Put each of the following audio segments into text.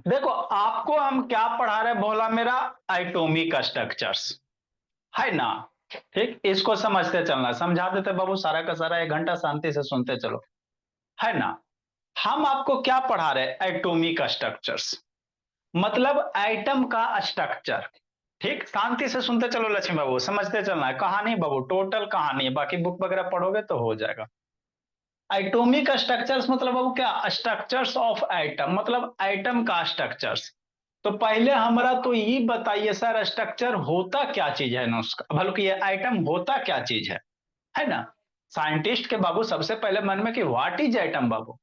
देखो आपको हम क्या पढ़ा रहे भोला मेरा, एटॉमिक स्ट्रक्चर्स, है ना। ठीक, इसको समझते चलना, समझा देते बाबू सारा का सारा, 1 घंटा शांति से सुनते चलो, है ना। हम आपको क्या पढ़ा रहे, एटॉमिक स्ट्रक्चर्स, मतलब एटम का स्ट्रक्चर। ठीक, शांति से सुनते चलो लक्ष्मी बाबू, समझते चलना है, कहानी बाबू टोटल कहानी है, बाकी बुक वगैरह पढ़ोगे तो हो जाएगा। एटॉमिक स्ट्रक्चर्स मतलब बाबू क्या, स्ट्रक्चर्स ऑफ एटम, मतलब एटम का स्ट्रक्चर्स। तो पहले हमारा तो ये बताइए सर, स्ट्रक्चर होता क्या चीज है ना उसका, बल्कि ये एटम होता क्या चीज है ना। साइंटिस्ट के बाबू सबसे पहले मन में कि व्हाट इज एटम बाबू।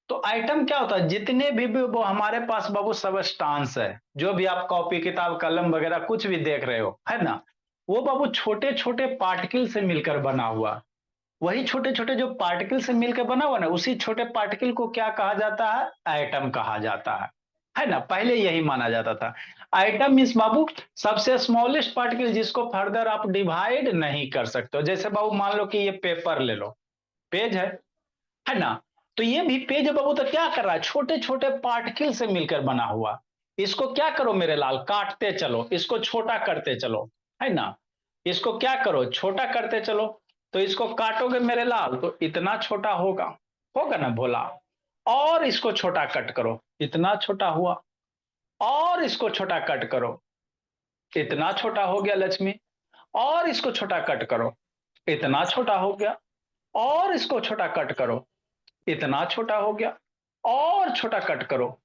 तो आइटम क्या होता है, जितने भी वो हमारे पास बाबू सबस्टांस है, जो भी आप कॉपी किताब कलम वगैरह कुछ भी देख रहे हो, है ना, वो बाबू छोटे छोटे पार्टिकल से मिलकर बना हुआ। वही छोटे छोटे जो पार्टिकल से मिलकर बना हुआ ना, उसी छोटे पार्टिकल को क्या कहा जाता है, एटम कहा जाता है ना। पहले यही माना जाता था। एटम मीन्स बाबू सबसे स्मॉलेस्ट पार्टिकल, जिसको फर्दर आप डिवाइड नहीं कर सकते हो। जैसे बाबू मान लो कि ये पेपर ले लो, पेज है ना। तो ये भी पेज बाबू तो क्या कर रहा है, छोटे छोटे पार्टिकल से मिलकर बना हुआ। इसको क्या करो मेरे लाल, काटते चलो, इसको छोटा करते चलो, है ना। इसको क्या करो, छोटा करते चलो। तो इसको काटोगे मेरे लाल तो इतना छोटा होगा, होगा ना भोला। और इसको छोटा कट करो, इतना छोटा हुआ। और इसको छोटा कट करो, इतना छोटा हो गया लक्ष्मी। और इसको छोटा कट करो, इतना छोटा हो गया। और इसको छोटा कट करो, इतना छोटा हो गया। और छोटा कट करो,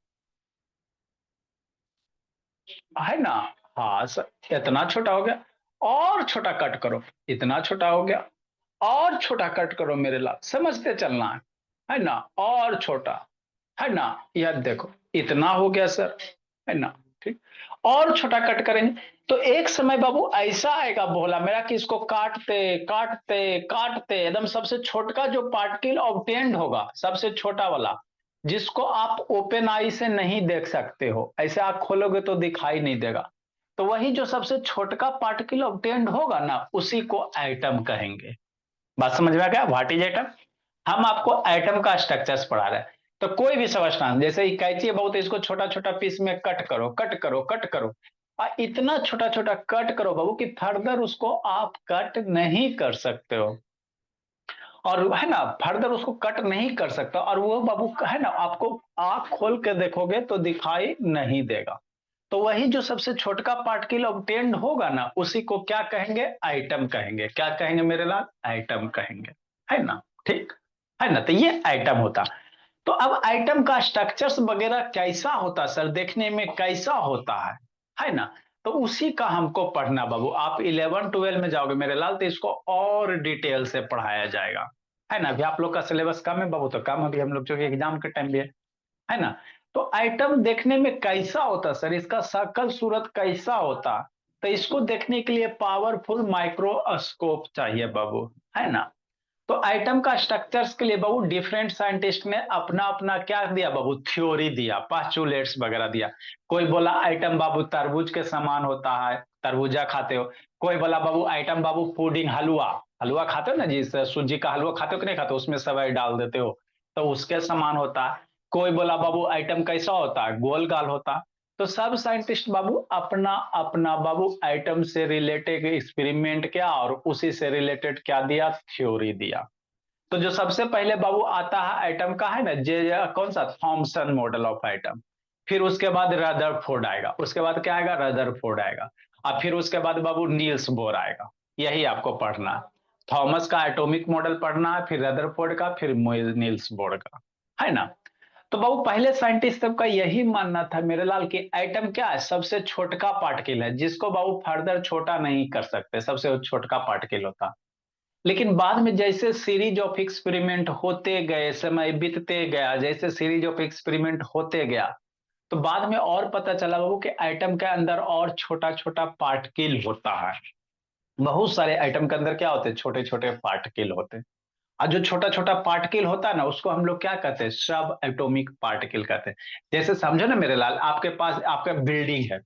है ना। हाँ सर, इतना छोटा हो गया। और छोटा कट करो, इतना छोटा हो गया। और छोटा कट करो मेरे लाल, समझते चलना है ना। और छोटा, है ना। यह देखो इतना हो गया सर, है ना। ठीक, और छोटा कट करेंगे तो एक समय बाबू ऐसा आएगा बोला मेरा कि इसको काटते काटते काटते एकदम सबसे छोटा जो पार्टिकल ऑब्टेन्ड होगा, सबसे छोटा वाला, जिसको आप ओपन आई से नहीं देख सकते हो, ऐसे आंख खोलोगे तो दिखाई नहीं देगा। तो वही जो सबसे छोटा पार्टिकल ऑब्टेन्ड होगा ना, उसी को एटम कहेंगे। बात समझ में आ गया, व्हाट इज एटम। हम आपको एटम का स्ट्रक्चर्स पढ़ा रहे हैं। तो कोई भी सबस्टांस, जैसे ये कैंची है बहुत, इसको छोटा छोटा पीस में कट करो कट करो कट करो। और इतना छोटा छोटा कट करो बाबू कि फर्दर उसको आप कट नहीं कर सकते हो। और है ना, फर्दर उसको कट नहीं कर सकता, और वो बाबू है ना, आपको आंख खोल के देखोगे तो दिखाई नहीं देगा। तो वही जो सबसे छोटा पार्टिकल ऑब्टेन्ड होगा ना, उसी को क्या कहेंगे, आइटम कहेंगे। क्या कहेंगे मेरे लाल, आइटम कहेंगे, है ना। ठीक, है ना। तो ये आइटम होता। तो अब आइटम का स्ट्रक्चर्स वगैरह कैसा होता सर, देखने में कैसा होता है ना। तो उसी का हमको पढ़ना बाबू। आप 11 12 में जाओगे मेरे लाल तो इसको और डिटेल से पढ़ाया जाएगा, है ना। अभी आप लोग का सिलेबस कम है बाबू, तो कम अभी हम लोग जो एग्जाम के टाइम भी है ना। तो आइटम देखने में कैसा होता सर, इसका शकल सूरत कैसा होता। तो इसको देखने के लिए पावरफुल माइक्रोस्कोप चाहिए बाबू, है ना। तो आइटम का स्ट्रक्चर्स के लिए बाबू डिफरेंट साइंटिस्ट ने अपना अपना क्या दिया बाबू, थ्योरी दिया, पास्चुलेट्स वगैरह दिया। कोई बोला आइटम बाबू तरबूज के समान होता है, तरबूजा खाते हो। कोई बोला बाबू आइटम बाबू पुडिंग, हलवा, हलवा खाते हो ना, जिस सूजी का हलवा खाते हो कि नहीं खाते हो, उसमें सेवई डाल देते हो, तो उसके समान होता है। कोई बोला बाबू आइटम कैसा होता है, गोल गाल होता है। तो सब साइंटिस्ट बाबू अपना अपना बाबू आइटम से रिलेटेड एक्सपेरिमेंट किया, और उसी से रिलेटेड क्या दिया, थ्योरी दिया। तो जो सबसे पहले बाबू आता है एटम का, है ना, जे कौन सा, थॉमसन मॉडल ऑफ एटम। फिर उसके बाद रदरफोर्ड आएगा, उसके बाद क्या आएगा, रदरफोर्ड आएगा। और फिर उसके बाद बाबू नील्स बोर आएगा। यही आपको पढ़ना है। थॉमस का एटॉमिक मॉडल पढ़ना है, फिर रदरफोर्ड का, फिर नील्स बोर का, है ना। तो बाबू पहले साइंटिस्ट सबका यही मानना था मेरे लाल कि एटम क्या है, सबसे छोटा पार्टिकल है, जिसको बाबू फर्दर छोटा नहीं कर सकते, सबसे छोटा पार्टिकल होता। लेकिन बाद में जैसे सीरीज ऑफ एक्सपेरिमेंट होते गए, समय बीतते गया, जैसे सीरीज ऑफ एक्सपेरिमेंट होते गया, तो बाद में और पता चला बाबू कि एटम के अंदर और छोटा छोटा पार्टिकल होता है। बहुत सारे एटम के अंदर क्या होते हैं, छोटे छोटे पार्टिकल होते हैं। और जो छोटा छोटा पार्टिकल होता है ना, उसको हम लोग क्या कहते हैं, सब एटॉमिक पार्टिकल कहते हैं। जैसे समझो ना मेरे लाल, आपके पास आपका बिल्डिंग है।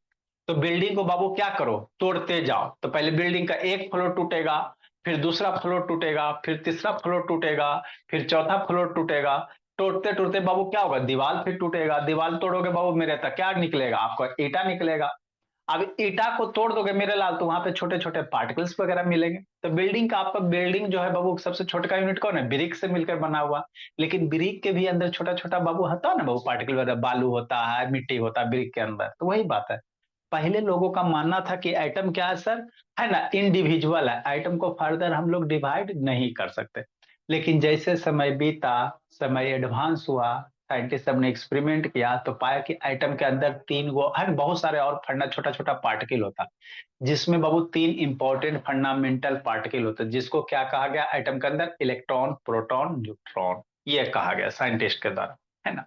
तो बिल्डिंग को बाबू क्या करो, तोड़ते जाओ। तो पहले बिल्डिंग का एक फ्लोर टूटेगा, फिर दूसरा फ्लोर टूटेगा, फिर तीसरा फ्लोर टूटेगा, फिर चौथा फ्लोर टूटेगा। टूटते टूटते बाबू क्या होगा, दीवार फिर टूटेगा, दीवार तोड़ोगे बाबू मेरे तक क्या निकलेगा, आपका ईटा निकलेगा। अब ईटा को तोड़ दोगे मेरे लाल तो वहां पे छोटे छोटे पार्टिकल्स वगैरह मिलेंगे। तो बिल्डिंग का आपका बिल्डिंग जो है बाबू सबसे छोटा यूनिट कौन है, ब्रिक से मिलकर बना हुआ। लेकिन ब्रिक के भी अंदर छोटा छोटा बाबू होता है ना बाबू, पार्टिकल वगैरह, बालू होता है, मिट्टी होता है ब्रिक के अंदर। तो वही बात है, पहले लोगों का मानना था कि एटम क्या है सर, है ना, इंडिविजुअल है, एटम को फर्दर हम लोग डिवाइड नहीं कर सकते। लेकिन जैसे समय बीता, समय एडवांस हुआ, साइंटिस्ट सब ने एक्सपेरिमेंट किया तो पाया कि एटम के अंदर तीन गो है, बहुत सारे और फंडा छोटा छोटा पार्टिकल होता, जिसमें बाबू तीन इंपॉर्टेंट फंडामेंटल पार्टिकल होते, जिसको क्या कहा गया एटम के अंदर, इलेक्ट्रॉन, प्रोटॉन, न्यूट्रॉन, ये कहा गया साइंटिस्ट के द्वारा, है ना।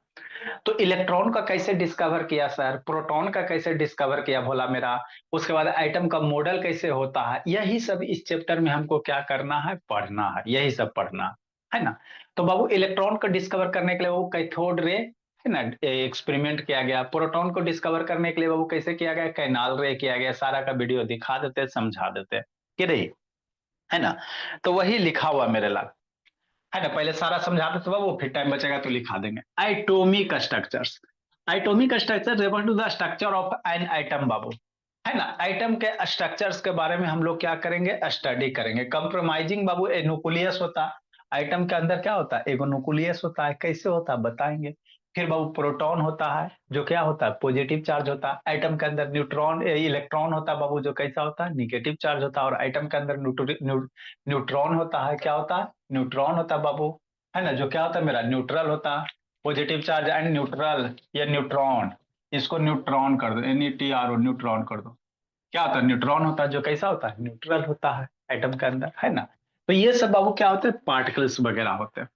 तो इलेक्ट्रॉन का कैसे डिस्कवर किया सर, प्रोटॉन का कैसे डिस्कवर किया भोला मेरा, उसके बाद एटम का मॉडल कैसे होता है, यही सब इस चैप्टर में हमको क्या करना है, पढ़ना है, यही सब पढ़ना है ना। तो बाबू इलेक्ट्रॉन को डिस्कवर करने के लिए वो कैथोड रे है ना एक्सपेरिमेंट किया गया, प्रोटॉन को डिस्कवर करने के लिए वो कैसे किया गया, कैनाल रे किया गया, सारा का वीडियो दिखा देते समझा देते कि नहीं, है ना। तो वही लिखा हुआ मेरे लाल, है ना, पहले सारा समझा देते बाबू, फिर टाइम बचेगा तो लिखा देंगे। Atomic structures, atomic structure refer to the structure of an atom बाबू, है ना। एटम के स्ट्रक्चर्स के बारे में हम लोग क्या करेंगे, स्टडी करेंगे। कंप्रोमाइजिंग बाबू ए न्यूक्लियस होता है, एटम के अंदर क्या होता है, एगो न्यूक्लियस होता है, कैसे होता है बताएंगे। फिर बाबू प्रोटॉन होता है जो क्या होता है, पॉजिटिव चार्ज होता है। एटम के अंदर न्यूट्रॉन इलेक्ट्रॉन होता है बाबू, जो कैसा होता है, निगेटिव चार्ज होता है। और एटम के अंदर न्यूट्रॉन होता है, क्या होता है, न्यूट्रॉन होता है बाबू, है ना, जो क्या होता है मेरा, न्यूट्रल होता है। पॉजिटिव चार्ज एंड न्यूट्रल, ये न्यूट्रॉन, इसको न्यूट्रॉन कर दो, NEUTRO, न्यूट्रॉन कर दो। क्या होता है, न्यूट्रॉन होता है, जो कैसा होता है, न्यूट्रल होता है एटम के अंदर, है ना। तो ये सब बाबू क्या होते हैं, पार्टिकल्स वगैरह होते हैं।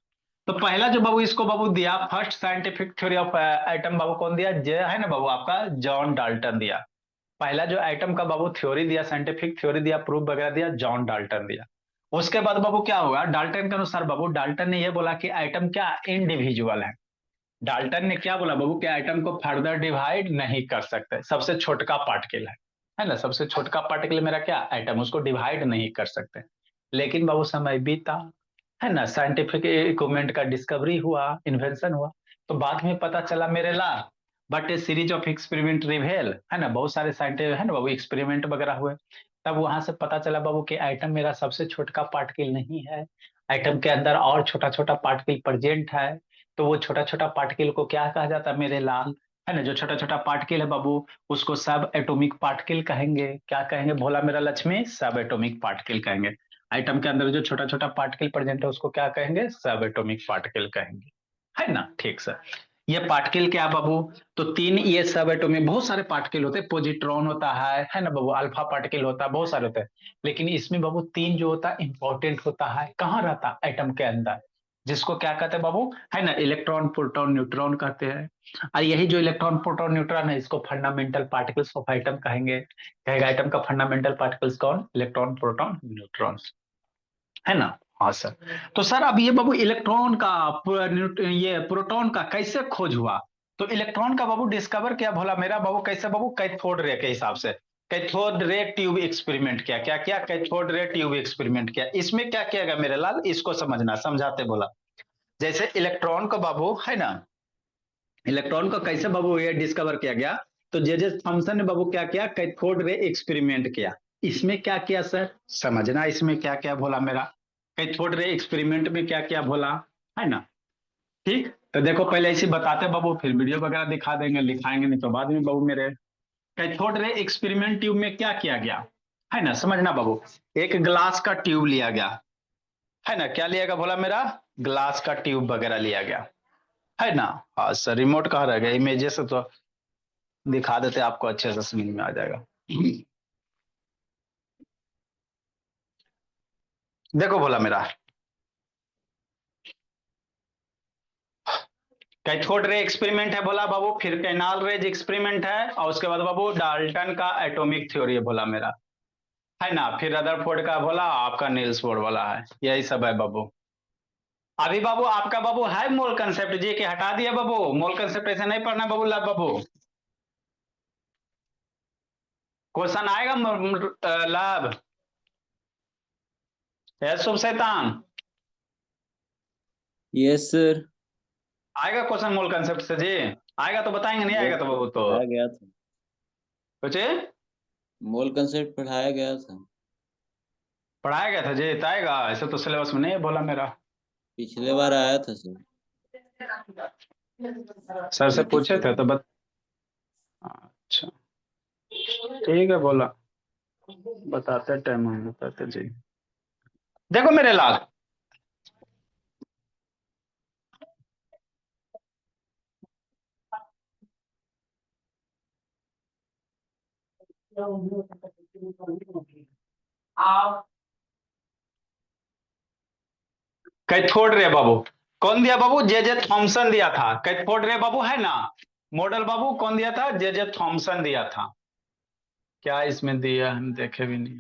तो पहला जो बाबू इसको बाबू दिया, first scientific theory of atom बाबू कौन दिया, जे है ना बाबू आपका, जॉन डाल्टन दिया। पहला जो एटम का बाबू थ्योरी दिया, साइंटिफिक थ्योरी दिया, प्रूफ वगैरह दिया, जॉन डाल्टन दिया। उसके बाद बाबू क्या हुआ, डाल्टन के अनुसार बाबू, डाल्टन ने यह बोला कि एटम क्या इंडिविजुअल है। डाल्टन ने क्या बोला बाबू कि एटम को फर्दर डिवाइड नहीं कर सकते, सबसे छोटका पार्टिकल है ना, सबसे छोटका पार्टिकल मेरा क्या एटम, उसको डिवाइड नहीं कर सकते। लेकिन बाबू समय बीता, है ना, साइंटिफिक इक्विपमेंट का डिस्कवरी हुआ, इन्वेंशन हुआ, तो बाद में पता चला मेरे ला, but a series of experiment reveal, है ना, बहुत सारे साइंटिफिक है ना बाबू एक्सपेरिमेंट वगैरह हुए, तब वहां से पता चला बाबू कि एटम मेरा सबसे छोटका पार्टिकल नहीं है, एटम के अंदर और छोटा छोटा पार्टिकल प्रेजेंट है। तो वो छोटा छोटा पार्टिकल को क्या कहा जाता है मेरे लाल, है ना, जो छोटा छोटा पार्टिकल है बाबू, उसको सब एटॉमिक पार्टिकल कहेंगे, क्या कहेंगे भोला मेरा लक्ष्मी, सब एटॉमिक पार्टिकल कहेंगे। आइटम के अंदर जो छोटा छोटा पार्टिकल प्रेजेंट है उसको क्या कहेंगे, सब एटॉमिक पार्टिकल कहेंगे, है ना। ठीक सर, ये पार्टिकल क्या बाबू, तो तीन ये सब एटॉमिक, बहुत सारे पार्टिकल होते हैं, पॉजिट्रॉन होता है ना बाबू, अल्फा पार्टिकल होता है, बहुत सारे होते हैं। लेकिन इसमें बाबू तीन जो होता है इंपॉर्टेंट होता है, कहाँ रहता है, एटम के अंदर, जिसको क्या कहते हैं बाबू, है ना, इलेक्ट्रॉन, प्रोटॉन, न्यूट्रॉन कहते हैं। और यही जो इलेक्ट्रॉन, प्रोटॉन, न्यूट्रॉन है, इसको फंडामेंटल पार्टिकल्स ऑफ एटम कहेंगे। कहेगा एटम का फंडामेंटल पार्टिकल्स कौन, इलेक्ट्रॉन, प्रोटॉन, न्यूट्रॉन, है ना। हाँ सर, तो सर अब ये बाबू इलेक्ट्रॉन का, ये प्रोटॉन का कैसे खोज हुआ। तो इलेक्ट्रॉन का बाबू डिस्कवर किया भोला मेरा बाबू, कैसे बाबू, कैथोड रे के हिसाब से, कैथोड रे ट्यूब एक्सपेरिमेंट किया, क्या किया, कैथोड रे ट्यूब एक्सपेरिमेंट किया। इसमें क्या किया गया मेरे लाल, इसको समझना, समझाते बोला। जैसे इलेक्ट्रॉन को बाबू, है ना, इलेक्ट्रॉन को कैसे बाबू ये डिस्कवर किया गया, तो जे थॉमसन ने बाबू क्या किया, कैथोड रे एक्सपेरिमेंट किया। इसमें क्या किया सर, समझना, इसमें क्या क्या बोला मेरा, कैथोड रे एक्सपेरिमेंट में क्या क्या बोला, है ना। ठीक, तो देखो पहले ऐसे बताते बाबू, फिर वीडियो वगैरह दिखा देंगे, लिखाएंगे नहीं तो बाद में बाबू मेरे। कैथोड रे एक्सपेरिमेंट ट्यूब में क्या किया गया, है ना, समझना बाबू। एक ग्लास का ट्यूब लिया गया, है ना, क्या लिया गया बोला मेरा, ग्लास का ट्यूब वगैरह लिया गया, है ना। हाँ सर, रिमोट कहाँ रह गया, इमेजेस से तो दिखा देते आपको, अच्छे से समझ में आ जाएगा। देखो बोला मेरा, कैथोड रे एक्सपेरिमेंट है बोला बाबू, फिर कैनाल रेज एक्सपेरिमेंट है, और उसके बाद बाबू डाल्टन का एटॉमिक थ्योरी है बोला मेरा, है ना। फिर रदरफोर्ड का बोला, आपका नील्स बोर वाला है, यही सब है बाबू। अभी बाबू आपका बाबू है मोल कंसेप्ट जी के, हटा दिया बाबू, मोल कंसेप्ट ऐसे नहीं पढ़ना बाबू, लब बाबू, क्वेश्चन आएगा लब, है शुभ शैतान। Yes sir. आएगा क्वेश्चन मोल कंसेप्ट से जी? आएगा तो बताएंगे, नहीं वो आएगा तो बाबू तो पढ़ाया गया था, कुछ मोल कंसेप्ट पढ़ाया गया था। पढ़ाया गया था जी, तो आएगा? ऐसे तो सिलेबस में नहीं है बोला मेरा। पिछले बार आया था सर, सर से पूछे 84 थे तो में। अच्छा ठीक है बोला, बताते टाइम हम बताते जी। देखो मेरे लाल, कैथोड रे बाबू कौन दिया बाबू? जे जे थॉमसन दिया था। कैथोड रे बाबू है ना, मॉडल बाबू कौन दिया था? जे जे थॉमसन दिया था। क्या इसमें दिया हम देखे भी नहीं।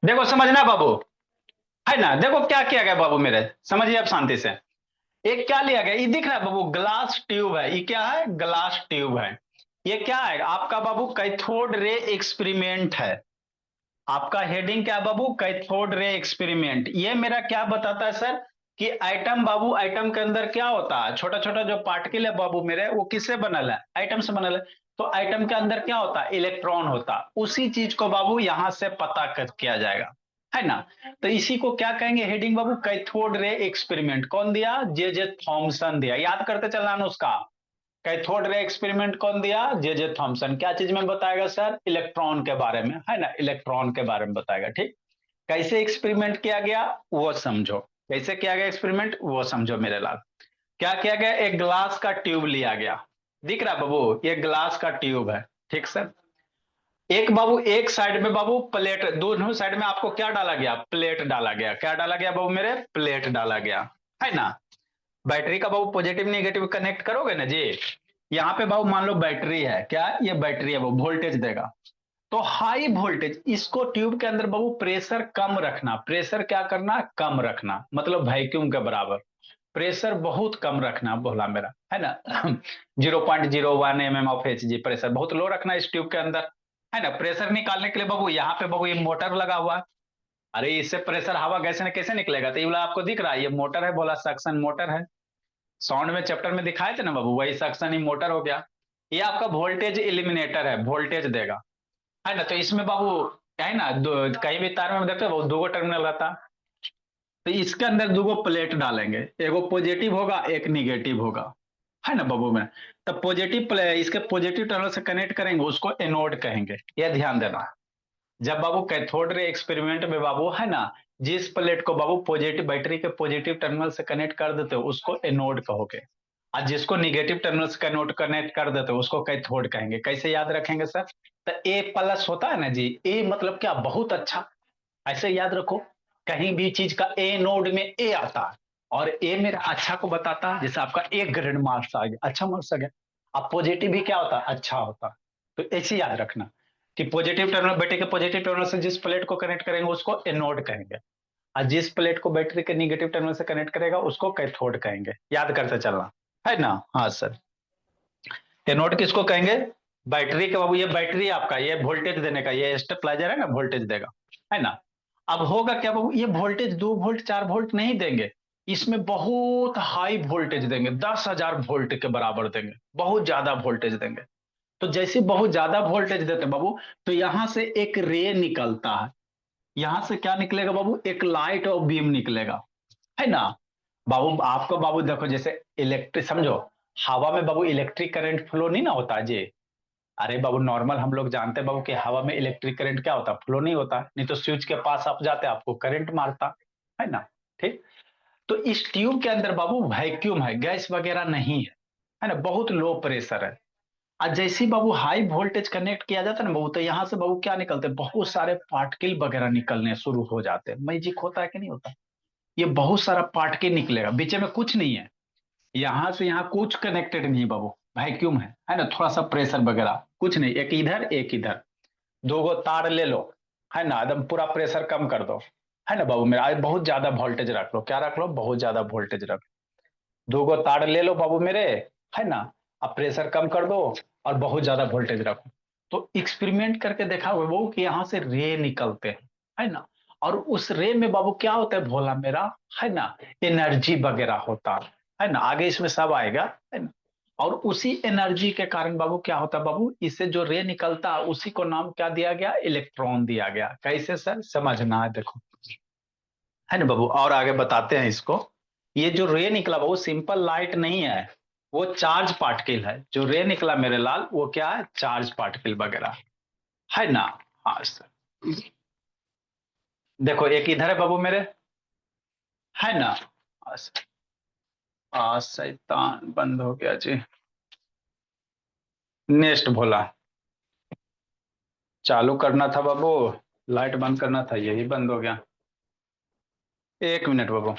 देखो समझना बाबू, है ना, देखो क्या किया गया बाबू मेरे, समझिए आप शांति से। एक क्या लिया गया, ये दिख रहा है बाबू, ग्लास ट्यूब है। ये क्या है? ग्लास ट्यूब है। ये क्या है आपका बाबू? कैथोड रे एक्सपेरिमेंट है। आपका हेडिंग क्या है बाबू? Cathode ray experiment. ये मेरा क्या बताता है सर? कि एटम बाबू, एटम के अंदर क्या होता है? छोटा छोटा जो पार्टिकल है बाबू मेरे, वो किससे बनल है? एटम से बनल है। तो एटम के अंदर क्या होता है? इलेक्ट्रॉन होता है। उसी चीज को बाबू यहां से पता कर किया जाएगा, है ना। तो इसी को क्या कहेंगे हेडिंग बाबू? Cathode ray experiment. कौन दिया? जे जे थॉमसन दिया। याद करते चलना उसका। कैथोड रे एक्सपेरिमेंट कौन दिया? जे जे थॉमसन। क्या चीज में बताएगा सर? इलेक्ट्रॉन के बारे में, है ना, इलेक्ट्रॉन के बारे में बताएगा। ठीक, कैसे एक्सपेरिमेंट किया गया वो समझो। कैसे किया गया एक्सपेरिमेंट वो समझो मेरे लाल। क्या किया गया? एक ग्लास का ट्यूब लिया गया, दिख रहा है बाबू, ये ग्लास का ट्यूब है। ठीक सर। एक बाबू, एक साइड में बाबू प्लेट, दोनों साइड में आपको क्या डाला गया? प्लेट डाला गया। क्या डाला गया बाबू मेरे? प्लेट डाला गया, है ना। बैटरी का बाबू पॉजिटिव नेगेटिव कनेक्ट करोगे ना जी। यहाँ पे बाबू मान लो बैटरी है, क्या ये बैटरी है, वो वोल्टेज देगा। तो हाई वोल्टेज, इसको ट्यूब के अंदर बाबू प्रेशर कम रखना। प्रेशर क्या करना? कम रखना, मतलब वैक्यूम के बराबर। प्रेशर बहुत कम रखना बोला मेरा, है ना। 0.01 mm of H G, pressure बहुत लो रखना इस ट्यूब के अंदर, है ना। प्रेशर निकालने के लिए बाबू यहाँ पे बाबू ये मोटर लगा हुआ है। अरे इससे प्रेशर हवा गैस ने कैसे निकलेगा? तो ये वाला आपको दिख रहा है, ये मोटर है, बोला सक्शन मोटर है। साउंड में चैप्टर में दिखाए थे ना बाबू, वही सक्शन ही मोटर हो गया। ये आपका वोल्टेज इलिमिनेटर है, वोल्टेज देगा, है ना। तो इसमें बाबू है ना, कहीं भी तार में देखते हो दो टर्मिनल रहता। तो इसके अंदर दो प्लेट डालेंगे, एगो पॉजिटिव होगा एक निगेटिव होगा, है ना बाबू में। तब पॉजिटिव इसके पॉजिटिव टर्मिनल से कनेक्ट करेंगे, उसको एनोड कहेंगे। ये ध्यान देना। जब बाबू कैथोड रे एक्सपेरिमेंट में बाबू, है ना, जिस प्लेट को बाबू पॉजिटिव, बैटरी के पॉजिटिव टर्मिनल से कनेक्ट कर देते हो उसको एनोड कहोगे। और जिसको निगेटिव टर्मिनल से कनेक्ट कनेक्ट कर देते हो उसको कैथोड कहेंगे। कैसे याद रखेंगे सर? तो ए प्लस होता है ना जी, ए मतलब क्या? बहुत अच्छा। ऐसे याद रखो, कहीं भी चीज का ए नोड में ए आता है, और ए मेरा अच्छा को बताता है। जैसे आपका एक ग्रेड मार्क्स आ गया, अच्छा मार्क्स आ गया। अब पॉजिटिव भी क्या होता है? अच्छा होता है। तो ऐसे याद रखना कि पॉजिटिव टर्मिनल, बैटरी के पॉजिटिव टर्मिनल से जिस प्लेट को कनेक्ट करेंगे उसको एनोड कहेंगे, और जिस प्लेट को बैटरी के निगेटिव टर्मिनल से कनेक्ट करेगा उसको कैथोड कहेंगे। याद करते चलना, है ना। हाँ सर। एनोड किसको कहेंगे? बैटरी के बाबू, ये बैटरी आपका, ये वोल्टेज देने का, ये स्टेबलाइजर है ना, वोल्टेज देगा, है ना। अब होगा क्या बाबू, ये वोल्टेज 2 वोल्ट 4 वोल्ट नहीं देंगे, इसमें बहुत हाई वोल्टेज देंगे, 10,000 वोल्ट के बराबर देंगे, बहुत ज्यादा वोल्टेज देंगे। तो जैसे बहुत ज्यादा वोल्टेज देते बाबू, तो यहां से एक रे निकलता है। यहां से क्या निकलेगा बाबू? एक लाइट और बीम निकलेगा, है ना। बाबू आपको बाबू देखो, जैसे इलेक्ट्रिक समझो, हवा में बाबू इलेक्ट्रिक करंट फ्लो नहीं ना होता जी। अरे बाबू नॉर्मल हम लोग जानते हैं बाबू कि हवा में इलेक्ट्रिक करंट क्या होता है? फ्लो नहीं होता, नहीं तो स्विच के पास आप जाते आपको करंट मारता, है ना। ठीक, तो इस ट्यूब के अंदर बाबू वैक्यूम है, गैस वगैरह नहीं है ना, बहुत लो प्रेशर है। और जैसे ही बाबू हाई वोल्टेज कनेक्ट किया जाता है ना बाबू, तो यहाँ से बाबू क्या निकलते हैं? बहुत सारे पार्टिकल वगैरह निकलने शुरू हो जाते हैं। मैजिक होता है कि नहीं होता? ये बहुत सारा पार्टिकल निकलेगा, बीच में कुछ नहीं है, यहां से यहाँ कुछ कनेक्टेड नहीं बाबू, वैक्यूम है ना। थोड़ा सा प्रेशर वगैरह कुछ नहीं, एक इधर एक इधर, दो गो तार ले लो, है ना, एकदम पूरा प्रेशर कम कर दो, है ना बाबू मेरा। आज बहुत ज्यादा वोल्टेज रख लो, क्या रख लो? बहुत ज्यादा वोल्टेज रख लो। दो गो तार ले लो बाबू मेरे, है ना, अब प्रेशर कम कर दो और बहुत ज्यादा वोल्टेज रखो। तो एक्सपेरिमेंट करके देखा हुआ वो कि यहाँ से रे निकलते हैं, है ना। और उस रे में बाबू क्या होता है भोला मेरा, है ना, एनर्जी वगैरह होता है ना, आगे इसमें सब आएगा, है ना। और उसी एनर्जी के कारण बाबू क्या होता है बाबू, इससे जो रे निकलता है उसी को नाम क्या दिया गया, इलेक्ट्रॉन दिया गया। कैसे सर, समझना है देखो, है ना बाबू, और आगे बताते हैं इसको। ये जो रे निकला बाबू सिंपल लाइट नहीं है, वो चार्ज पार्टिकल है। जो रे निकला मेरे लाल वो क्या है, चार्ज पार्टिकल वगैरह, है ना। हाँ सर, देखो एक इधर है बाबू मेरे, है ना। हाँ सर। शैतान बंद हो गया जी। नेक्स्ट भोला, चालू करना था बाबू, लाइट बंद करना था, यही बंद हो गया। 1 मिनट बाबू,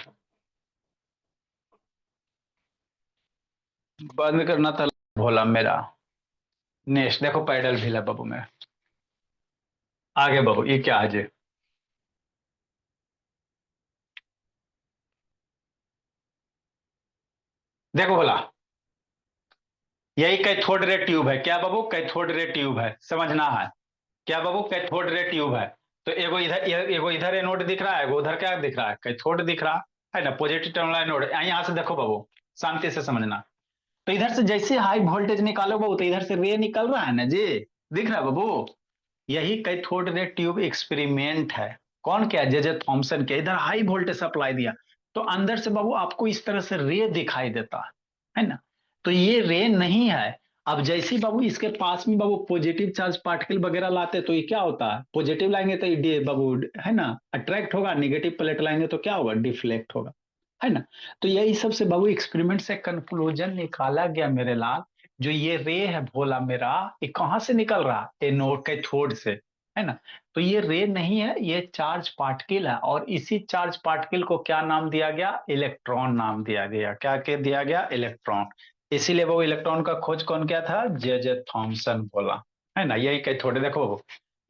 बंद करना था भोला मेरा। नेक्स्ट देखो पैडल भी है बाबू मेरा, आगे बाबू ये क्या है जी, देखो भोला, यही कैथोड रे ट्यूब है। क्या बाबू, कैथोड रे ट्यूब है, समझना है। क्या बाबू, कैथोड रे ट्यूब है। तो एगो इधर एनोड दिख रहा है, एगो उधर क्या दिख रहा है, कैथोड दिख रहा है ना, पॉजिटिव टर्मिनल एनोड। यहाँ से देखो बाबू, शांति से समझना। तो इधर से जैसे हाई वोल्टेज निकालो बाबू, तो इधर से रे निकल रहा है ना जी, दिख रहा है बाबू। यही कैथोड रे ट्यूब एक्सपेरिमेंट है। कौन किया, जे थॉमसन के। इधर हाई वोल्टेज सप्लाई दिया, तो अंदर से बाबू आपको इस तरह से रे दिखाई देता है ना। तो ये रे नहीं है। अब जैसे ही बाबू इसके पास में बाबू पॉजिटिव चार्ज पार्टिकल वगैरह लाते, तो ये क्या होता है, पॉजिटिव लाएंगे तो ये बाबू, है ना, अट्रैक्ट होगा, नेगेटिव प्लेट लाएंगे तो क्या होगा, डिफ्लेक्ट होगा, है ना। तो यही सबसे बाबू एक्सपेरिमेंट से कंक्लूजन निकाला गया मेरे लाल, जो ये रे है भोला मेरा, ये कहां से निकल रहा है, एनोड कैथोड से, है ना। तो ये रे नहीं है, ये चार्ज पार्टिकल है, और इसी चार्ज पार्टिकल को क्या नाम दिया गया, इलेक्ट्रॉन नाम दिया गया। क्या के दिया गया, इलेक्ट्रॉन। इसीलिए वो इलेक्ट्रॉन का खोज कौन किया था, जे थॉमसन बोला, है ना। यही कैथोड, देखो वो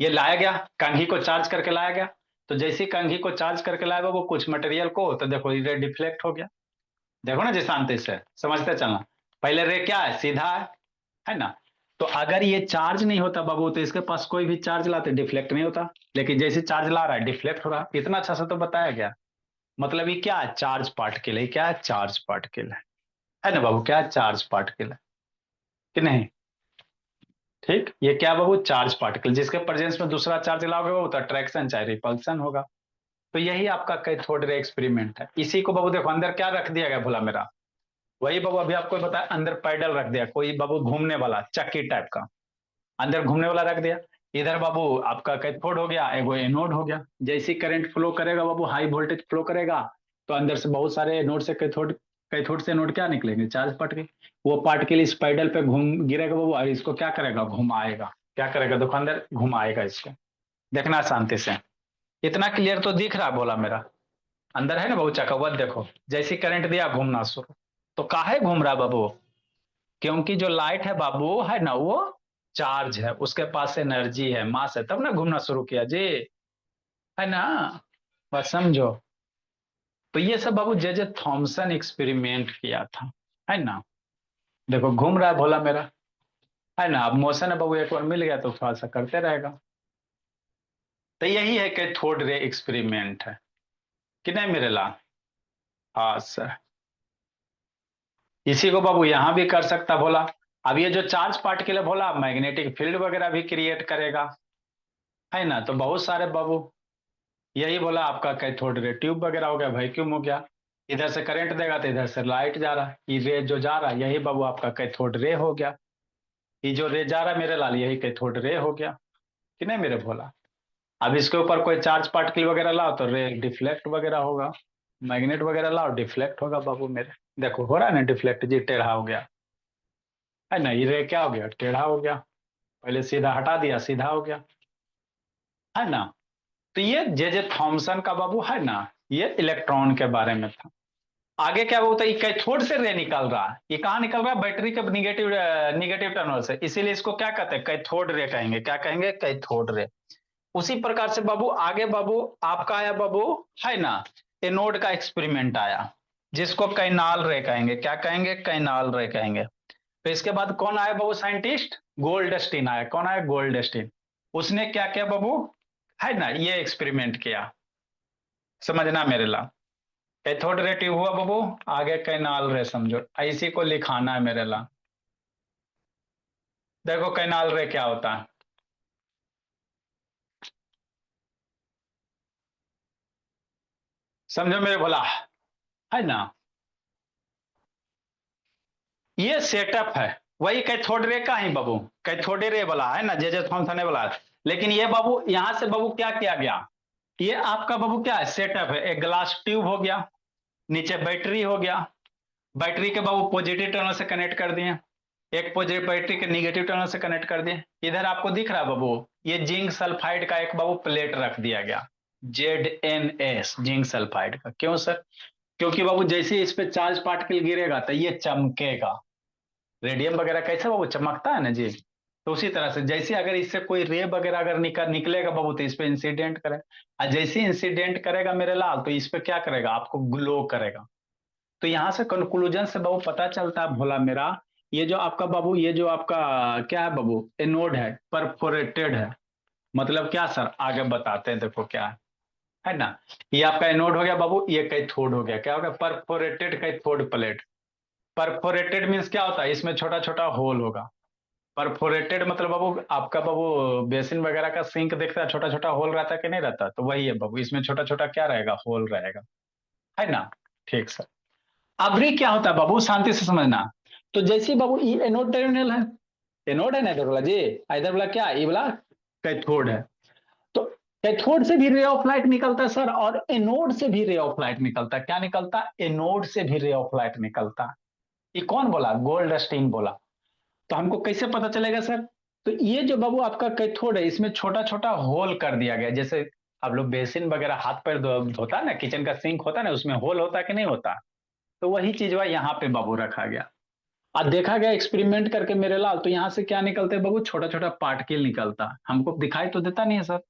ये लाया गया, कंघी को चार्ज करके लाया गया। तो जैसे ही कंघी को चार्ज करके लाएगा वो कुछ मटेरियल को, तो देखो ये डिफ्लेक्ट हो गया। देखो ना जी, शांति से समझते चलना। पहले रे क्या है, सीधा है ना। तो अगर ये चार्ज नहीं होता बाबू, तो इसके पास कोई भी चार्ज लाते डिफ्लेक्ट नहीं होता, लेकिन जैसे चार्ज ला रहा है डिफ्लेक्ट हो रहा है। इतना अच्छा से तो बताया गया। मतलब ये क्या है, चार्ज पार्टिकल है। क्या है, चार्ज पार्टिकल है ना बाबू, क्या है, चार्ज पार्टिकल है कि नहीं। ठीक, ये क्या बाबू, चार्ज पार्टिकल, जिसके प्रेजेंस में दूसरा चार्ज लाओगे बाबू तो अट्रैक्शन चाहे रिपल्सन होगा। तो यही आपका कैथोड रे एक्सपेरिमेंट है। इसी को बाबू देखो अंदर क्या रख दिया गया भोला मेरा, वही बाबू अभी आपको बताया, अंदर पैडल रख दिया, कोई बाबू घूमने वाला चक्की टाइप का, अंदर घूमने वाला रख दिया। इधर बाबू आपका कैथोड हो गया, एगो एनोड हो गया। जैसे करंट फ्लो करेगा बाबू, हाई वोल्टेज फ्लो करेगा, तो अंदर से बहुत सारे एनोड से कैथोड, कैथोड से एनोड क्या निकलेंगे, चार्ज पार्टिकल। वो पार्टिकल इस पैडल पे घूम गिरेगा बाबू, और इसको क्या करेगा, घुमाएगा। क्या करेगा, देखो अंदर घुमाएगा इसको। देखना शांति से, इतना क्लियर तो दिख रहा बोला मेरा। अंदर है ना बाबू चकवत, देखो जैसे करंट दिया घूमना शुरू। तो काहे घूम रहा बाबू, क्योंकि जो लाइट है बाबू, है ना, वो चार्ज है, उसके पास एनर्जी है, मास है, तब ना घूमना शुरू किया जी, है ना। बस समझो। तो ये सब बाबू जे थॉमसन एक्सपेरिमेंट किया था, है ना। देखो घूम रहा है भोला मेरा, है ना। अब मोशन है बाबू, एक बार मिल गया तो थोड़ा सा करते रहेगा। तो यही है कि थोड़ रे एक्सपेरिमेंट है कि नहीं मेरे लाल। हाँ सर, इसी को बाबू यहां भी कर सकता भोला। अब ये जो चार्ज पार्टिकल है भोला, मैग्नेटिक फील्ड वगैरह भी क्रिएट करेगा, है ना। तो बहुत सारे बाबू, यही बोला आपका कैथोड रे ट्यूब वगैरह हो गया, वैक्यूम हो गया। इधर से करंट देगा तो इधर से लाइट जा रहा है, ये रे जो जा रहा है यही बाबू आपका कैथोड रे हो गया। ये जो रे जा रहा है मेरे लाल, यही कैथोड रे हो गया कि नहीं मेरे भोला। अब इसके ऊपर कोई चार्ज पार्टिकल वगैरह लाओ तो रे डिफ्लेक्ट वगैरह होगा, मैग्नेट वगैरह लाओ डिफ्लेक्ट होगा बाबू मेरे। देखो हो रहा है ना डिफ्लेक्ट जी, टेढ़ा हो गया, है ना। ये रे क्या हो गया, टेढ़ा हो गया। पहले सीधा हटा दिया, सीधा हो गया, है ना। तो ये जे थॉमसन का बाबू, है ना, ये इलेक्ट्रॉन के बारे में था। आगे क्या होता है, कैथोड से रे निकल रहा है। ये कहाँ निकल रहा है, बैटरी के निगेटिव निगेटिव टर्मिनल से, इसीलिए इसको क्या कहते हैं, कैथोड रे कहेंगे। क्या कहेंगे, कैथोड रे। उसी प्रकार से बाबू आगे बाबू आपका आया बाबू, है ना, एनोड का एक्सपेरिमेंट आया, जिसको कैनाल रे कहेंगे। क्या कहेंगे, कैनाल रे कहेंगे। तो इसके बाद कौन आया बाबू, साइंटिस्ट गोल्डस्टीन आया। कौन आया, गोल्डस्टीन। उसने क्या किया बाबू, है ना, ये एक्सपेरिमेंट किया। समझना मेरे ला। कैथोड रे ट्यूब हुआ बाबू, आगे कैनाल रे समझो, इसी को लिखाना है मेरे ला। देखो कैनाल रे क्या होता है, समझो मेरे भला, है ना। ये सेटअप है वही कैथोड रे का ही बाबू, कैथोड रे वाला है ना, जे थॉमसन वाला। लेकिन ये बाबू यहां से बाबू क्या किया गया, ये आपका बाबू क्या है, सेटअप है। एक ग्लास ट्यूब हो गया, नीचे बैटरी हो गया, बैटरी के बाबू पॉजिटिव टर्मिनल से कनेक्ट कर दिए, एक पॉजिटिव बैटरी के निगेटिव टर्मिनल से कनेक्ट कर दिए। इधर आपको दिख रहा है बाबू, ये जिंक सल्फाइड का एक बाबू प्लेट रख दिया गया, ZnS जिंक सल्फाइड का। क्यों सर, क्योंकि बाबू जैसे ही इस पे चार्ज पार्टिकल गिरेगा तो ये चमकेगा। रेडियम वगैरह कैसे बाबू चमकता है ना जी, तो उसी तरह से जैसे अगर इससे कोई रे वगैरह अगर निकलेगा बाबू तो इस पे इंसिडेंट करे, और जैसे इंसिडेंट करेगा मेरे लाल तो इस पे क्या करेगा, आपको ग्लो करेगा। तो यहां से कंक्लूजन से बाबू पता चलता है भोला मेरा, ये जो आपका बाबू, ये जो आपका क्या है बाबू, एनोड है, परफोरेटेड है। मतलब क्या सर, आगे बताते हैं, देखो क्या है ना। ये आपका एनोड हो गया बाबू, ये कैथोड हो गया, क्या हो गया, perforated cathode plate. Perforated means क्या होता है, इसमें छोटा छोटा होल होगा। परफोरेटेड मतलब बाबू आपका बाबू बेसिन वगैरह का सिंक देखता है, छोटा छोटा होल रहता है कि नहीं रहता, तो वही है बाबू, इसमें छोटा छोटा क्या रहेगा, होल रहेगा, है ना। ठीक सर। अब रे क्या होता है बाबू, शांति से समझना। तो जैसे बाबू ये एनोड टर्मिनल है, एनोड है ना इधर वाला जी, इधर वाला क्या, ये वाला कैथोड है। तो कैथोड से भी रे ऑफ लाइट निकलता है सर, और एनोड से भी रे ऑफ लाइट निकलता है। क्या निकलता है, एनोड से भी रे ऑफ लाइट निकलता है। ये कौन बोला, गोल्डस्टीन बोला। तो हमको कैसे पता चलेगा सर, तो ये जो बाबू आपका कैथोड है, इसमें छोटा छोटा होल कर दिया गया। जैसे आप लोग बेसिन वगैरह हाथ पैर धोता है ना, किचन का सिंक होता है ना, उसमें होल होता है कि नहीं होता, तो वही चीज वह यहाँ पे बाबू रखा गया। और देखा गया एक्सपेरिमेंट करके मेरे लाल, तो यहाँ से क्या निकलते है बाबू, छोटा छोटा पार्टिकल निकलता, हमको दिखाई तो देता नहीं है सर।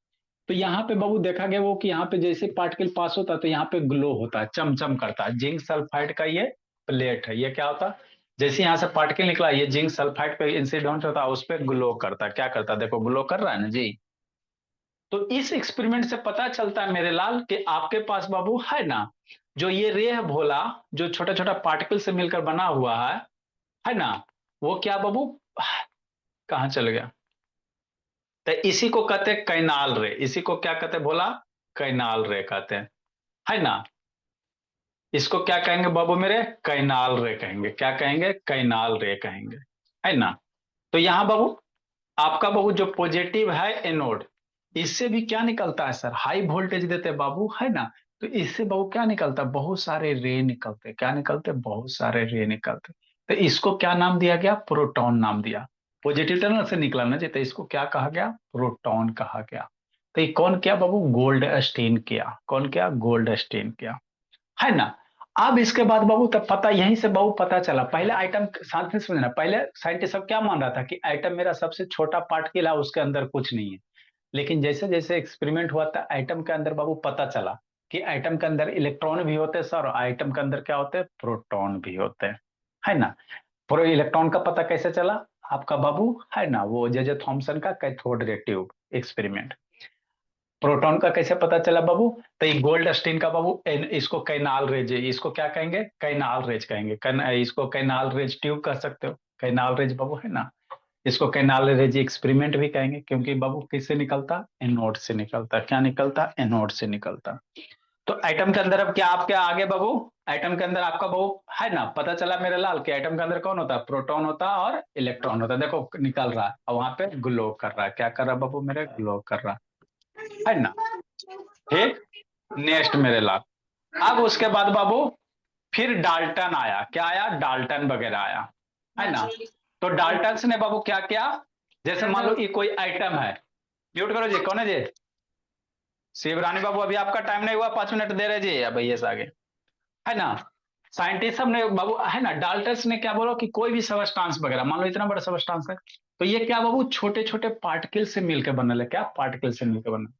तो यहाँ पे बाबू देखा गया वो कि यहाँ पे जैसे पार्टिकल पास होता है तो यहाँ पे ग्लो होता है, चमचम करता है। जिंक सल्फाइड का ये प्लेट है, ये क्या होता है, जैसे यहाँ से पार्टिकल निकला, ये जिंक सल्फाइड पे इंसिडेंट होता है, उस पर ग्लो करता है। क्या करता है, देखो ग्लो कर रहा है ना जी। तो इस एक्सपेरिमेंट से पता चलता है मेरे लाल कि आपके पास बाबू है ना, जो ये रे है भोला, जो छोटा छोटा पार्टिकल से मिलकर बना हुआ है ना, वो क्या बाबू, कहाँ चल गया, तो इसी को कहते हैं कैनाल रे, इसी को क्या कहते हैं भोला, कैनाल रे कहते हैं, है ना। इसको क्या कहेंगे बाबू मेरे, कैनाल रे कहेंगे, क्या कहेंगे, कैनाल रे कहेंगे, है ना। तो यहां बाबू आपका बाबू जो पॉजिटिव है एनोड, इससे भी क्या निकलता है सर, हाई वोल्टेज देते हैं बाबू, है ना। तो इससे बाबू क्या निकलता है, बहुत सारे रे निकलते, क्या निकलते, बहुत सारे रे निकलते। तो इसको क्या नाम दिया गया, प्रोटॉन नाम दिया। पॉजिटिव टर्मिनल से निकला ना जी, तो इसको क्या कहा गया, प्रोटॉन कहा गया। तो ये कौन किया बाबू, गोल्ड स्टीन किया, कौन किया, गोल्ड स्टीन किया, है ना। अब इसके बाद बाबू तब पता, यहीं से बाबू पता चला, पहले आइटम साथ में समझना, पहले साइंटिस्ट सब क्या मान रहा था कि आइटम मेरा सबसे छोटा पार्टिकल है, उसके अंदर कुछ नहीं है। लेकिन जैसे जैसे एक्सपेरिमेंट हुआ था, आइटम के अंदर बाबू पता चला कि आइटम के अंदर इलेक्ट्रॉन भी होते हैं सर, और आइटम के अंदर क्या होते हैं, प्रोटॉन भी होते हैं, है ना। प्रो इलेक्ट्रॉन का पता कैसे चला आपका बाबू, है ना, वो जे थॉमसन का cathode ray tube experiment. Proton का कैसे पता चला बाबू, तो ये गोल्ड स्टीन का बाबू इसको कैनाल रेज, इसको क्या कहेंगे, कैनाल रेज कहेंगे, इसको कैनाल रेज ट्यूब कह सकते हो, कैनाल रेज बाबू, है ना। इसको कैनाल रेज एक्सपेरिमेंट भी कहेंगे, क्योंकि बाबू किससे निकलता, एनोड से निकलता, क्या निकलता, एनोड से निकलता। तो एटम के अंदर अब क्या आपके आगे बाबू, एटम के अंदर आपका बाबू है ना, पता चला मेरे लाल कि एटम के अंदर कौन होता है, प्रोटॉन होता है और इलेक्ट्रॉन होता है। देखो निकल रहा है और वहां पे ग्लो कर रहा है, क्या कर रहा है बाबू मेरे, ग्लो कर रहा है ना। ठीक, नेक्स्ट मेरे लाल। अब उसके बाद बाबू फिर डाल्टन आया, क्या आया, डाल्टन वगैरह आया, है ना। तो डाल्टन ने बाबू क्या किया, जैसे मान लो ये कोई आइटम है, म्यूट करो जी, कौन है जी, शिवरानी बाबू, अभी आपका टाइम नहीं हुआ, 5 मिनट दे रहे जी, अब भैया से आगे, है ना। साइंटिस्ट सब ने बाबू, है ना, डाल्टन ने क्या बोला कि कोई भी सबस्टांस वगैरह, मान लो इतना बड़ा सबस्टांस है, तो ये क्या बाबू, छोटे छोटे पार्टिकल से मिलकर बनल है, क्या पार्टिकल से मिलकर बना,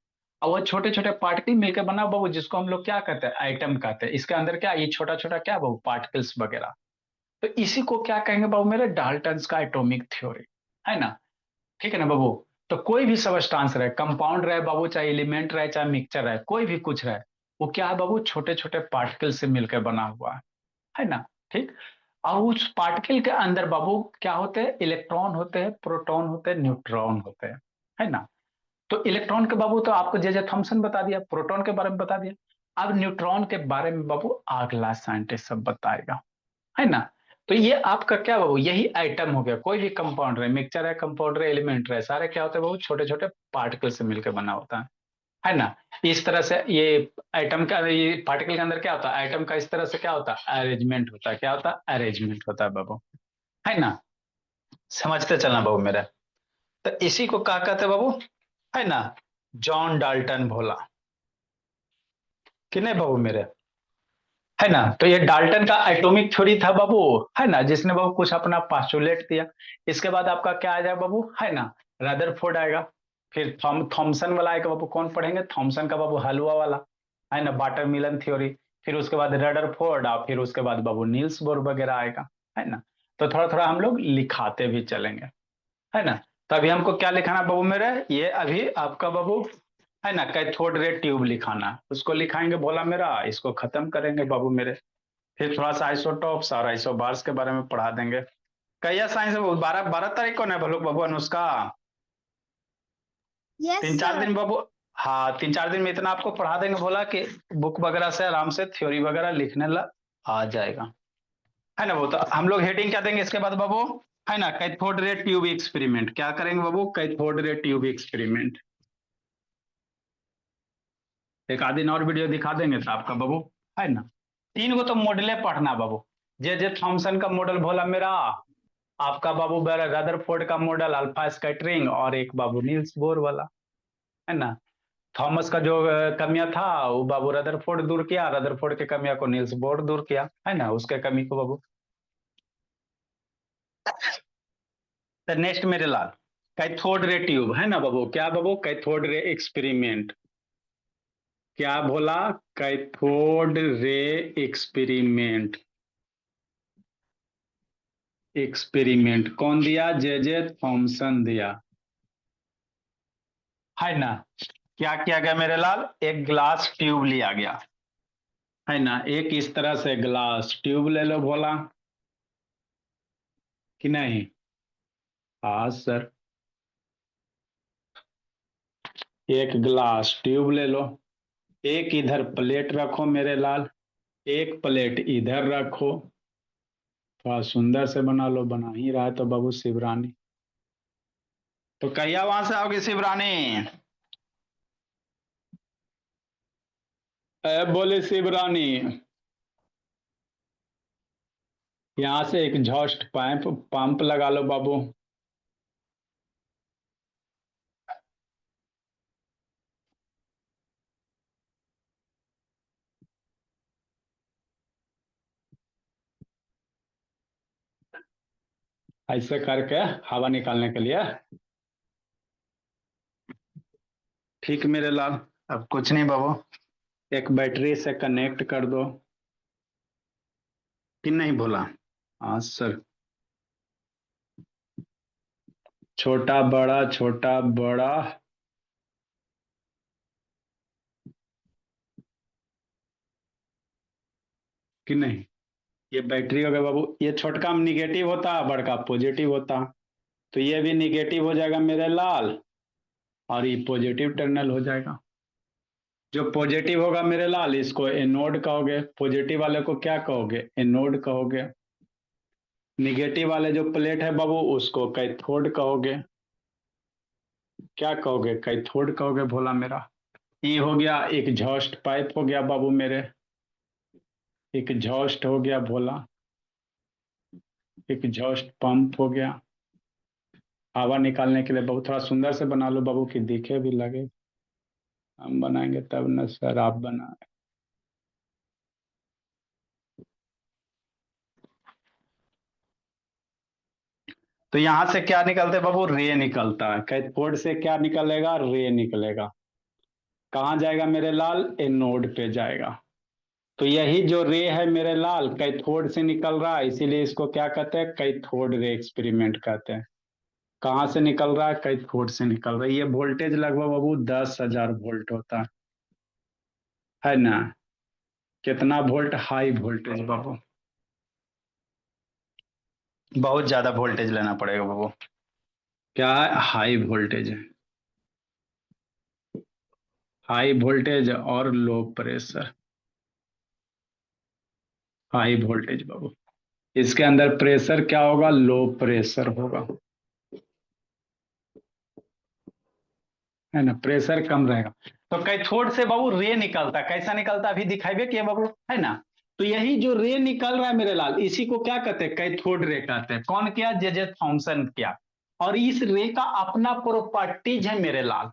और वो छोटे छोटे पार्टिकल मिलकर बना बाबू, जिसको हम लोग क्या कहते हैं, आइटम कहते हैं। इसके अंदर क्या, ये छोटा छोटा क्या बाबू, पार्टिकल्स वगैरह। तो इसी को क्या कहेंगे बाबू मेरे, डाल्टन्स का एटॉमिक थ्योरी, है ना। ठीक है ना बाबू। तो कोई भी सबस्टांस रहे, कंपाउंड रहे बाबू, चाहे एलिमेंट रहे, चाहे मिक्सचर रहे, कोई भी कुछ रहे, वो क्या है बाबू, छोटे छोटे पार्टिकल से मिलकर बना हुआ है ना। ठीक। और उस पार्टिकल के अंदर बाबू क्या होते हैं, इलेक्ट्रॉन होते हैं, प्रोटॉन होते हैं, न्यूट्रॉन होते हैं, है ना। तो इलेक्ट्रॉन के बाबू तो आपको जे जे थॉम्सन बता दिया, प्रोटॉन के बारे में बता दिया। अब न्यूट्रॉन के बारे में बाबू अगला साइंटिस्ट सब बताएगा, है ना। तो ये आपका क्या बाबू, यही आइटम हो गया। कोई भी कंपाउंड रहे, मिक्सचर है, कंपाउंड रहे, एलिमेंट रहे, सारे क्या होते हैं बाबू, छोटे छोटे पार्टिकल से मिलकर बना होता है ना। इस तरह से ये आइटम का, ये पार्टिकल के अंदर क्या होता है, आइटम का इस तरह से क्या होता है, अरेंजमेंट होता है। क्या होता है, अरेंजमेंट होता है बाबू, है ना। समझते चलना बाबू मेरा। तो इसी को क्या कहते हैं बाबू, है ना, जॉन डाल्टन बोला कि नहीं बाबू मेरे, है ना। तो ये डाल्टन का एटॉमिक थ्योरी था बाबू, है ना, जिसने बाबू कुछ अपना पास्टुलेट दिया। इसके बाद आपका क्या आ जाएगा बाबू, है ना, रदरफोर्ड आएगा। फिर थॉमसन वाला आएगा बाबू, कौन पढ़ेंगे, थॉमसन का बाबू हलवा वाला, है ना, वाटर मिलन थ्योरी। फिर उसके बाद रदरफोर्ड, और फिर उसके बाद बाबू नील्स बोर वगैरह आएगा, है ना। तो थोड़ा थोड़ा हम लोग लिखाते भी चलेंगे, है ना। तो अभी हमको क्या लिखाना बाबू मेरे, ये अभी आपका बाबू, है ना, कैथोड रे ट्यूब लिखाना, उसको लिखाएंगे भोला मेरा, इसको खत्म करेंगे बाबू मेरे। फिर थोड़ा सा आइसोटॉप्स और आइसोबार्स के बारे में पढ़ा देंगे। कैया साइंस 12 तारीख को ना भलोग बाबू, अनुष्का। यस 3-4 दिन सर। बाबू। हाँ, 3-4 दिन में इतना आपको पढ़ा देंगे बोला कि बुक वगैरह से आराम से थ्योरी वगैरह लिखने ला आ जाएगा, है ना। वो तो हम लोग हेडिंग क्या देंगे इसके बाद बाबू, है ना, कैथोड रे ट्यूब एक्सपेरिमेंट। क्या करेंगे बाबू, कैथोड रे ट्यूब एक्सपेरिमेंट। एक आध दिन और वीडियो दिखा देंगे तो आपका बाबू, है ना। 3 गो तो मॉडले पढ़ना बाबू। जे थॉमसन का मॉडल भोला मेरा, आपका बाबू रदरफोर्ड का मॉडल अल्फा स्कैटरिंग, और एक बाबू नील्स बोर वाला, है ना। थॉमस का जो कमियां था वो बाबू रदरफोर्ड दूर किया, रदरफोर्ड के कमियां को नील्स बोर दूर किया, है ना, उसके कमी को बाबू। तो नेक्स्ट मेरे लाल, कैथोड रे ट्यूब, है ना बाबू, क्या बाबू, कैथोड रे एक्सपेरिमेंट। क्या बोला, कैथोड रे एक्सपेरिमेंट। एक्सपेरिमेंट कौन दिया, जे जे थॉमसन दिया, है ना। क्या किया गया मेरे लाल, एक ग्लास ट्यूब लिया गया, है ना। एक इस तरह से ग्लास ट्यूब ले लो बोला कि नहीं। हाँ सर। एक ग्लास ट्यूब ले लो, एक इधर प्लेट रखो मेरे लाल, एक प्लेट इधर रखो। थोड़ा सुंदर से बना लो, बना ही रहा है तो बाबू शिवरानी। तो कहिया वहां से आओगे शिवरानी, बोले शिवरानी। यहाँ से एक एग्जॉस्ट पाइप पंप लगा लो बाबू। ऐसे करके हवा निकालने के लिए। ठीक मेरे लाल। अब कुछ नहीं बाबू, एक बैटरी से कनेक्ट कर दो कि नहीं बोला। हाँ सर। छोटा बड़ा छोटा बड़ा। कि नहीं, ये बैटरी हो गया बाबू, ये छोटका निगेटिव होता, बड़का पॉजिटिव होता। तो ये भी निगेटिव हो जाएगा मेरे लाल, और ये पॉजिटिव टर्मिनल हो जाएगा। जो पॉजिटिव होगा मेरे लाल, इसको एनोड कहोगे, पॉजिटिव वाले को क्या कहोगे, एनोड कहोगे। निगेटिव वाले जो प्लेट है बाबू, उसको कैथोड कहोगे। क्या कहोगे, कैथोड कहोगे भोला मेरा। ये हो गया एक एग्जॉस्ट पाइप हो गया बाबू मेरे, एक एग्जॉस्ट हो गया भोला, एक एग्जॉस्ट पंप हो गया। हवा निकालने के लिए बाबू थोड़ा सुंदर से बना लो बाबू, कि दिखे भी लगे। हम बनाएंगे तब न सर, आप बना। तो यहां से क्या निकलते बाबू, रे निकलता है। कैथोड से क्या निकलेगा, रे निकलेगा। कहाँ जाएगा मेरे लाल, एनोड पे जाएगा। तो यही जो रे है मेरे लाल, कैथोड से निकल रहा है, इसीलिए इसको क्या कहते हैं, कैथोड रे एक्सपेरिमेंट कहते हैं। कहाँ से निकल रहा है, कैथोड से निकल रहा है। ये वोल्टेज लगभग बाबू 10,000 वोल्ट होता है। है ना। कितना वोल्ट? हाई वोल्टेज बाबू, बहुत ज्यादा वोल्टेज लेना पड़ेगा बाबू। क्या है? हाई वोल्टेज है। हाई वोल्टेज और लो प्रेशर। हाई वोल्टेज बाबू, इसके अंदर प्रेशर क्या होगा? लो प्रेशर होगा, है ना। प्रेशर कम रहेगा तो कैथोड से बाबू रे निकलता है। कैसा निकलता है? अभी दिखाइए कि बाबू, है ना। तो यही जो रे निकल रहा है मेरे लाल, इसी को क्या कहते हैं? कैथोड रे कहते हैं। कौन किया? जे थॉमसन किया। और इस रे का अपना प्रॉपर्टीज है मेरे लाल।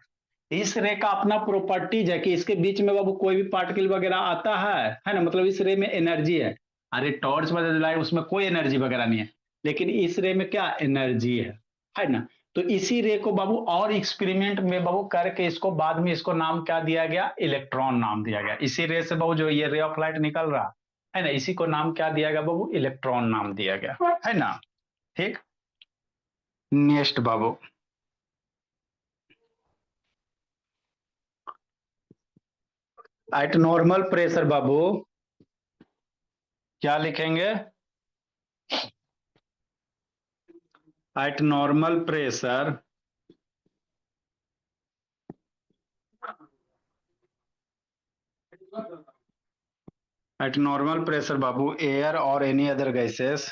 इस रे का अपना प्रॉपर्टीज है कि इसके बीच में बाबू कोई भी पार्टिकल वगैरह आता है ना। मतलब इस रे में एनर्जी है। अरे टॉर्च वगैरह लाइट, उसमें कोई एनर्जी वगैरह नहीं है, लेकिन इस रे में क्या एनर्जी है ना। तो इसी रे को बाबू और एक्सपेरिमेंट में बाबू करके इसको बाद में इसको नाम क्या दिया गया? इलेक्ट्रॉन नाम दिया गया। इसी रे से बाबू जो ये रे ऑफ लाइट निकल रहा है ना, इसी को नाम क्या दिया गया बाबू? इलेक्ट्रॉन नाम दिया गया, है ना। ठीक। नेक्स्ट बाबू, एट नॉर्मल प्रेशर बाबू क्या लिखेंगे? At normal pressure at normal pressure बाबू, एयर और एनी अदर गैसेस,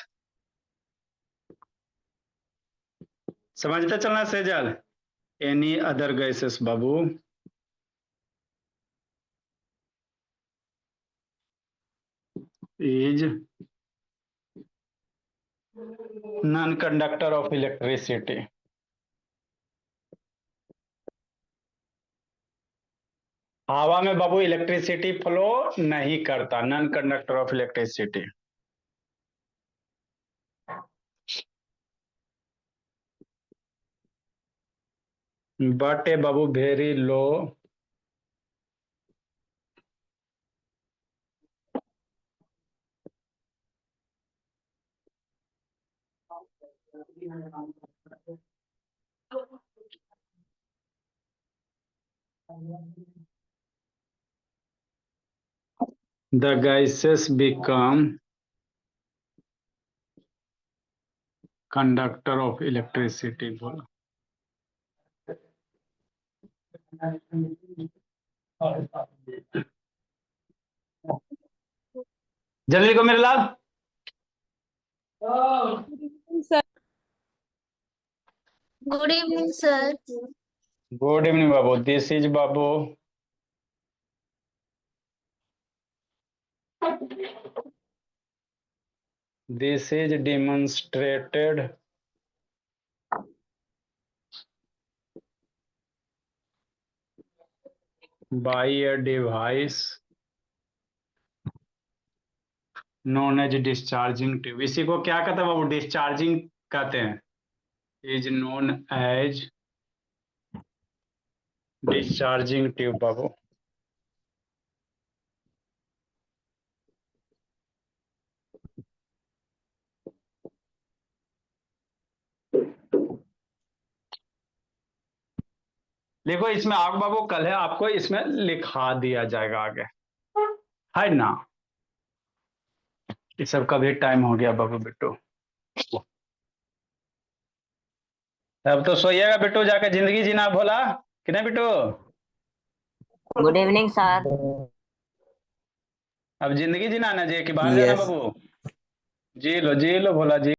समझते चलना सेजल। एनी अदर गैसेस बाबू is non conductor of electricity. हवा में बाबू इलेक्ट्रिसिटी फ्लो नहीं करता, non conductor of electricity. But a बाबू very low the gases become conductor of electricity बोला। जल्दी को मेरे लाल। Sir good evening sir. Good evening बाबू। दिस इज बाबू this is demonstrated by a device known as discharging tube। इसी को क्या कहते हैं बाबू? डिस्चार्जिंग कहते हैं। Is known as discharging tube बाबू। देखो इसमें आग बाबू कल है, आपको इसमें लिखा दिया जाएगा आगे, है ना। इस सब का भी टाइम हो गया बाबू बिट्टू। अब तो सोइएगा बिट्टू, जाकर जिंदगी जीना भोला कि नहीं बिट्टू? Good evening sir. अब जिंदगी जीना ना जी, कि बाहर जाना यस। बाबू? जी लो भोला जी।